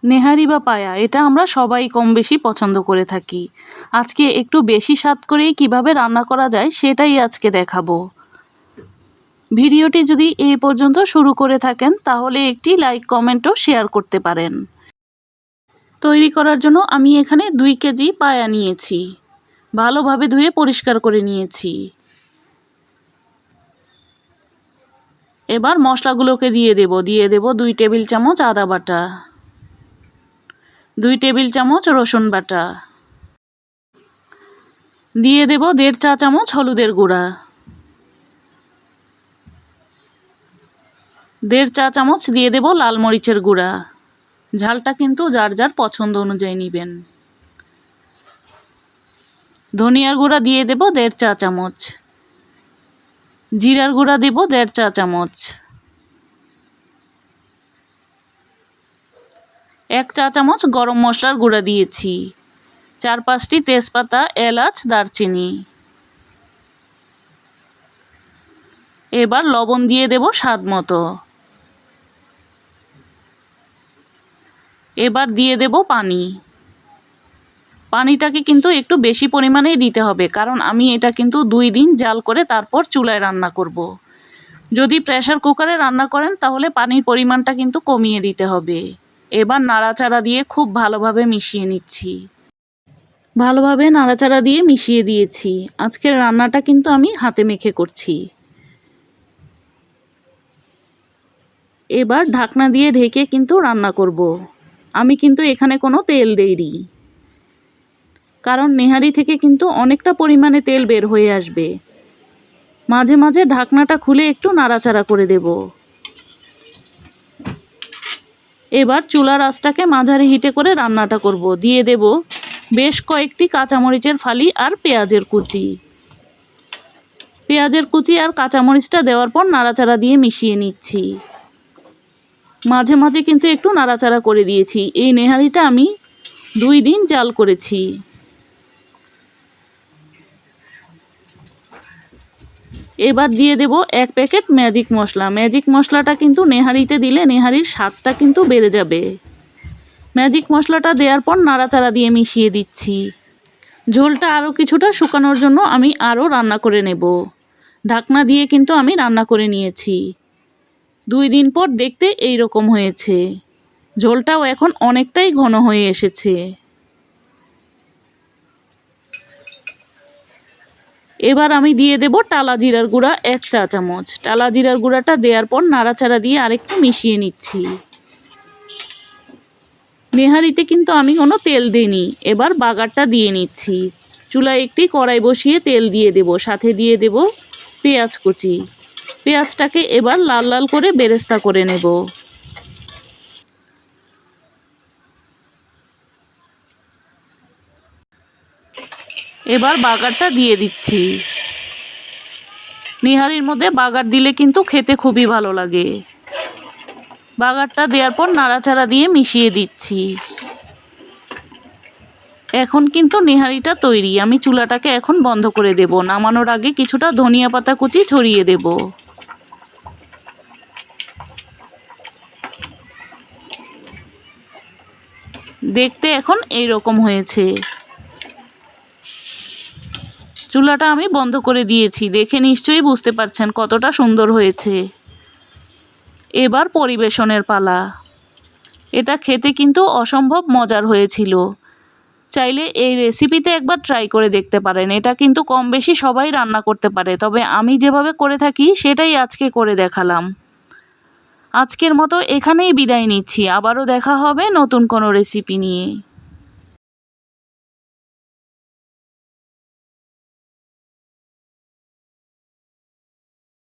নেহারি বা পায়া এটা আমরা সবাই কম বেশি পছন্দ করে থাকি। আজকে একটু বেশি স্বাদ করেই কিভাবে রান্না করা যায় সেটাই আজকে দেখাবো। ভিডিওটি যদি এই পর্যন্ত শুরু করে থাকেন তাহলে একটি লাইক কমেন্ট ও শেয়ার করতে পারেন। তৈরি করার জন্য আমি এখানে 2 কেজি পায়া নিয়েছি। ভালোভাবে ধুয়ে পরিষ্কার করে নিয়েছি। এবার মশলাগুলোকে দিয়ে দেব 2 টেবিল চামচ আদা বাটা, 2 টেবিল চামচ রসুন বাটা, দিয়ে দেব 1.5 চা চামচ হলুদের গুঁড়া, 1.5 চা চামচ দিয়ে দেব লাল মরিচের গুঁড়া। ঝালটা কিন্তু যার যার পছন্দ অনুযায়ী নেবেন। ধনিয়ার গুঁড়া দিয়ে দেব 1.5 চা চামচ, জিরার গুঁড়া দেব 1.5 চা চামচ, 1 চা চামচ গরম মশলার গুঁড়া দিয়েছি, 4-5টি তেজপাতা, এলাচ, দারচিনি। এবার লবণ দিয়ে দেব স্বাদ মতো। এবার দিয়ে দেব পানি। পানিটাকে কিন্তু একটু বেশি পরিমাণেই দিতে হবে, কারণ আমি এটা কিন্তু 2 দিন জাল করে তারপর চুলায় রান্না করব। যদি প্রেসার কুকারে রান্না করেন তাহলে পানির পরিমাণটা কিন্তু কমিয়ে দিতে হবে। এবার নাড়াচাড়া দিয়ে খুব ভালোভাবে মিশিয়ে নিচ্ছি। ভালোভাবে নাড়াচাড়া দিয়ে মিশিয়ে দিয়েছি। আজকের রান্নাটা কিন্তু আমি হাতে মেখে করছি। এবার ঢাকনা দিয়ে ঢেকে কিন্তু রান্না করব। আমি কিন্তু এখানে কোনো তেল দেইনি, কারণ নেহারি থেকে কিন্তু অনেকটা পরিমাণে তেল বের হয়ে আসবে। মাঝে মাঝে ঢাকনাটা খুলে একটু নাড়াচাড়া করে দেব। এবার চুলার আঁচটাকে মাঝারি হিটে করে রান্নাটা করব। দিয়ে দেব বেশ কয়েকটি কাঁচামরিচের ফালি আর পেঁয়াজের কুচি। পেঁয়াজের কুচি আর কাঁচামরিচটা দেওয়ার পর নাড়াচাড়া দিয়ে মিশিয়ে নিচ্ছি। মাঝে মাঝে কিন্তু একটু নাড়াচাড়া করে দিয়েছি। এই নেহারিটা আমি 2 দিন জাল করেছি। এবার দিয়ে দেব 1 প্যাকেট ম্যাজিক মশলা। ম্যাজিক মশলাটা কিন্তু নেহারিতে দিলে নেহারির স্বাদটা কিন্তু বেড়ে যাবে। ম্যাজিক মশলাটা দেওয়ার পর নাড়াচাড়া দিয়ে মিশিয়ে দিচ্ছি। ঝোলটা আরও কিছুটা শুকানোর জন্য আমি আরও রান্না করে নেব। ঢাকনা দিয়ে কিন্তু আমি রান্না করে নিয়েছি। 2 দিন পর দেখতে এই রকম হয়েছে। ঝোলটাও এখন অনেকটাই ঘন হয়ে এসেছে। এবার আমি দিয়ে দেব টালা জিরার গুঁড়া 1 চা চামচ। টালা জিরার গুঁড়াটা দেওয়ার পর নাড়াচাড়া দিয়ে আরেকটু মিশিয়ে নিচ্ছি। নেহারিতে কিন্তু আমি কোনো তেল দিইনি। এবার বাগারটা দিয়ে নিচ্ছি। চুলায় একটি কড়াই বসিয়ে তেল দিয়ে দেব, সাথে দিয়ে দেব পেঁয়াজ কুচি। পেঁয়াজটাকে এবার লাল লাল করে বেরেস্তা করে নেব। এবার বাগারটা দিয়ে দিচ্ছি। নেহারির মধ্যে বাগার দিলে কিন্তু খেতে খুবই ভালো লাগে। বাগারটা দেওয়ার পর নাড়াচাড়া দিয়ে মিশিয়ে দিচ্ছি। এখন কিন্তু নেহারিটা তৈরি। আমি চুলাটাকে এখন বন্ধ করে দেব। নামানোর আগে কিছুটা ধনিয়া পাতা কুচি ছড়িয়ে দেব। দেখতে এখন এই রকম হয়েছে। চুলাটা আমি বন্ধ করে দিয়েছি। দেখে নিশ্চয়ই বুঝতে পারছেন কতটা সুন্দর হয়েছে। এবার পরিবেশনের পালা। এটা খেতে কিন্তু অসম্ভব মজার হয়েছিল। চাইলে এই রেসিপিতে একবার ট্রাই করে দেখতে পারেন। এটা কিন্তু কম বেশি সবাই রান্না করতে পারে, তবে আমি যেভাবে করে থাকি সেটাই আজকে করে দেখালাম। আজকের মতো এখানেই বিদায় নিচ্ছি। আবারও দেখা হবে নতুন কোনো রেসিপি নিয়ে।